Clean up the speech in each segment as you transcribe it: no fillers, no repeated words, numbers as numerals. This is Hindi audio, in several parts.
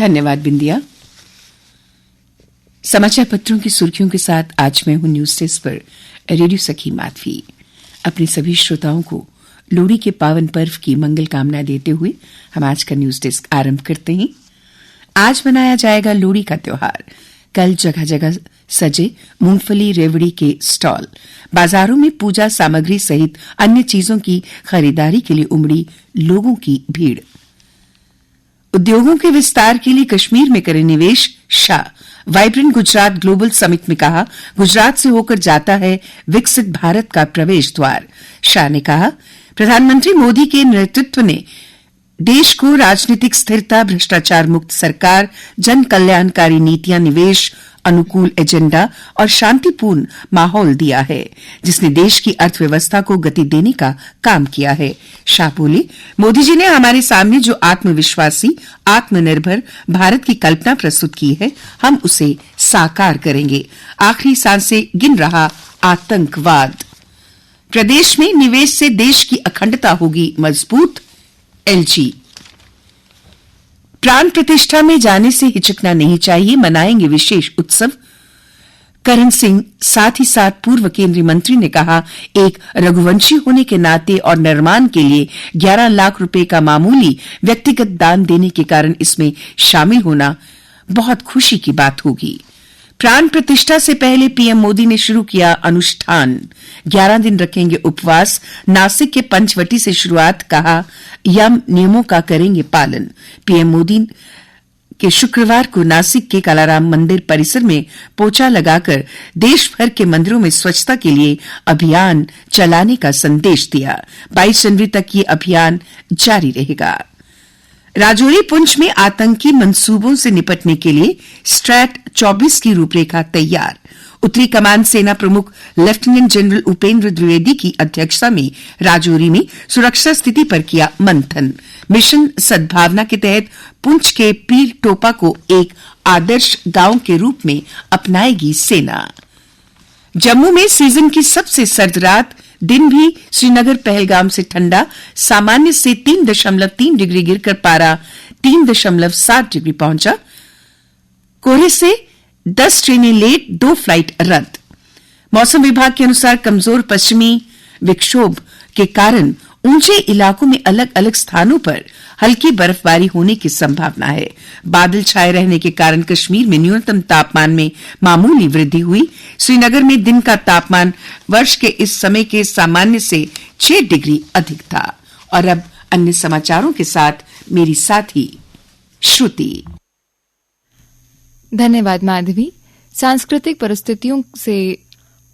धन्यवाद बिंदिया। समाचार पत्रों की सुर्खियों के साथ आज मैं हूं न्यूज डेस्क पर रेडियो सखी माधवी। अपने सभी श्रोताओं को लोहड़ी के पावन पर्व की मंगल कामना देते हुए हम आज का न्यूज डेस्क आरंभ करते हैं। आज मनाया जाएगा लोहड़ी का त्योहार। कल जगह जगह सजे मूंगफली रेवड़ी के स्टॉल, बाजारों में पूजा सामग्री सहित अन्य चीजों की खरीदारी के लिए उमड़ी लोगों की भीड़। उद्योगों के विस्तार के लिए कश्मीर में करें निवेश, Shah. Vibrant Gujarat global summit में कहा, गुजरात से होकर जाता है विकसित भारत का प्रवेश द्वार। शाह ने कहा, प्रधानमंत्री मोदी के नेतृत्व ने देश को राजनीतिक स्थिरता, भ्रष्टाचार मुक्त सरकार, जन कल्याणकारी नीतियां, निवेश अनुकूल एजेंडा और शांतिपूर्ण माहौल दिया है, जिसने देश की अर्थव्यवस्था को गति देने का काम किया है। शाह बोले, मोदी जी ने हमारे सामने जो आत्मविश्वासी, आत्मनिर्भर भारत की कल्पना प्रस्तुत की है, हम उसे साकार करेंगे। आखिरी सांसें गिन रहा आतंकवाद। प्रदेश में निवेश से देश की अखंडता होगी मजबूत। एलजी प्राण प्रतिष्ठा में जाने से हिचकना नहीं चाहिए, मनाएंगे विशेष उत्सव। करण सिंह, साथ ही साथ पूर्व केंद्रीय मंत्री ने कहा, एक रघुवंशी होने के नाते और निर्माण के लिए 11 लाख रुपए का मामूली व्यक्तिगत दान देने के कारण इसमें शामिल होना बहुत खुशी की बात होगी। प्राण प्रतिष्ठा से पहले पीएम मोदी ने शुरू किया अनुष्ठान। 11 दिन रखेंगे उपवास। नासिक के पंचवटी से शुरुआत, कहा यम नियमों का करेंगे पालन। पीएम मोदी के शुक्रवार को नासिक के कालाराम मंदिर परिसर में पोछा लगाकर देश भर के मंदिरों में स्वच्छता के लिए अभियान चलाने का संदेश दिया। 22 जनवरी तक ये अभियान जारी रहेगा। राजौरी पुंछ में आतंकी मंसूबों से निपटने के लिए स्ट्रैट 24 की रूपरेखा तैयार। उत्तरी कमान सेना प्रमुख लेफ्टिनेंट जनरल उपेंद्र द्विवेदी की अध्यक्षता में राजौरी में सुरक्षा स्थिति पर किया मंथन। मिशन सद्भावना के तहत पुंछ के पीर टोपा को एक आदर्श गांव के रूप में अपनाएगी सेना। जम्मू में सीजन की सबसे सर्द रात, दिन भी श्रीनगर पहलगाम से ठंडा, सामान्य से 3.3 डिग्री गिरकर पारा 3.7 डिग्री पहुंचा। कोहरे से 10 ट्रेनें लेट, 2 फ्लाइट रद्द। मौसम विभाग के अनुसार कमजोर पश्चिमी विक्षोभ के कारण ऊंचे इलाकों में अलग अलग स्थानों पर हल्की बर्फबारी होने की संभावना है। बादल छाए रहने के कारण कश्मीर में न्यूनतम तापमान में मामूली वृद्धि हुई। श्रीनगर में दिन का तापमान वर्ष के इस समय के सामान्य से 6 डिग्री अधिक था। और अब अन्य समाचारों के साथ मेरी साथी श्रुति। धन्यवाद माधवी। सांस्कृतिक परिस्थितियों से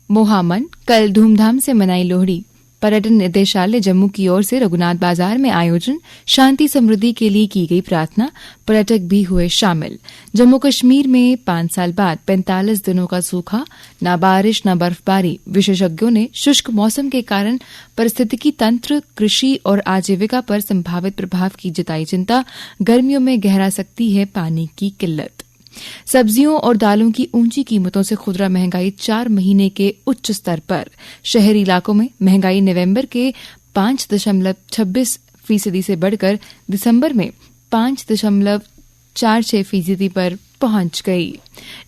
मोहामन, कल धूमधाम से मनाई लोहड़ी। पर्यटन निदेशालय जम्मू की ओर से रघुनाथ बाजार में आयोजन, शांति समृद्धि के लिए की गई प्रार्थना, पर्यटक भी हुए शामिल। जम्मू कश्मीर में 5 साल बाद 45 दिनों का सूखा, न बारिश न बर्फबारी। विशेषज्ञों ने शुष्क मौसम के कारण पारिस्थितिकी तंत्र, कृषि और आजीविका पर संभावित प्रभाव की जताई चिंता। गर्मियों में गहरा सकती है पानी की किल्लत। सब्जियों और दालों की ऊंची कीमतों से खुदरा महंगाई 4 महीने के उच्च स्तर पर। शहरी इलाकों में महंगाई नवंबर के 5.26% से बढ़कर दिसंबर में 5.46% पर पहुंच गई।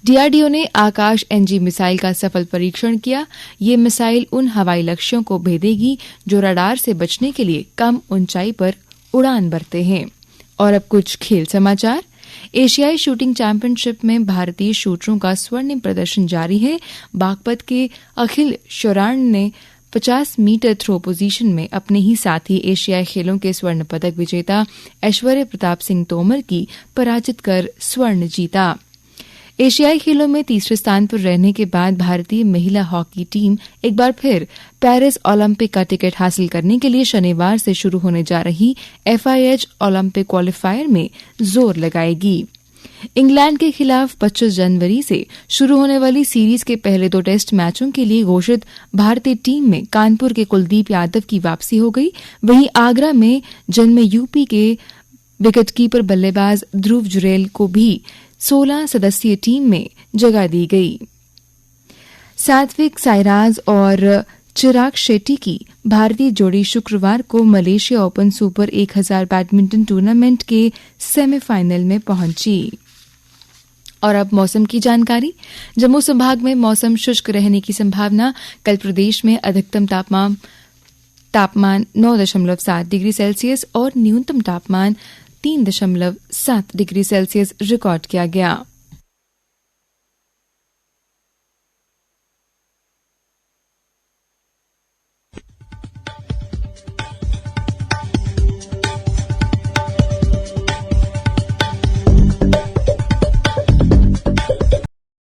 डीआरडीओ ने आकाश एनजी मिसाइल का सफल परीक्षण किया। ये मिसाइल उन हवाई लक्ष्यों को भेदेगी जो रडार से बचने के लिए कम ऊंचाई पर उड़ान भरते हैं। और अब कुछ खेल समाचार। एशियाई शूटिंग चैंपियनशिप में भारतीय शूटरों का स्वर्णिम प्रदर्शन जारी है। बागपत के अखिल शोराण ने 50 मीटर थ्रो पोजीशन में अपने ही साथी एशियाई खेलों के स्वर्ण पदक विजेता ऐश्वर्य प्रताप सिंह तोमर की पराजित कर स्वर्ण जीता। एशियाई खेलों में तीसरे स्थान पर रहने के बाद भारतीय महिला हॉकी टीम एक बार फिर पेरिस ओलंपिक का टिकट हासिल करने के लिए शनिवार से शुरू होने जा रही FIH ओलंपिक क्वालिफायर में जोर लगाएगी। इंग्लैंड के खिलाफ 25 जनवरी से शुरू होने वाली सीरीज के पहले 2 टेस्ट मैचों के लिए घोषित भारतीय टीम में कानपुर के कुलदीप यादव की वापसी हो गई। वहीं आगरा में जन्मे यूपी के विकेटकीपर बल्लेबाज ध्रुव जुरेल को भी 16 सदस्यीय टीम में जगह दी गई। सात्विक साईराज और चिराग शेट्टी की भारतीय जोड़ी शुक्रवार को Malaysia open super 1000 badminton tournament के सेमीफाइनल में पहुंची। और अब मौसम की जानकारी। जम्मू संभाग में मौसम शुष्क रहने की संभावना। कल प्रदेश में अधिकतम तापमान 9.7 डिग्री सेल्सियस और न्यूनतम तापमान 3.7 डिग्री सेल्सियस रिकॉर्ड किया गया।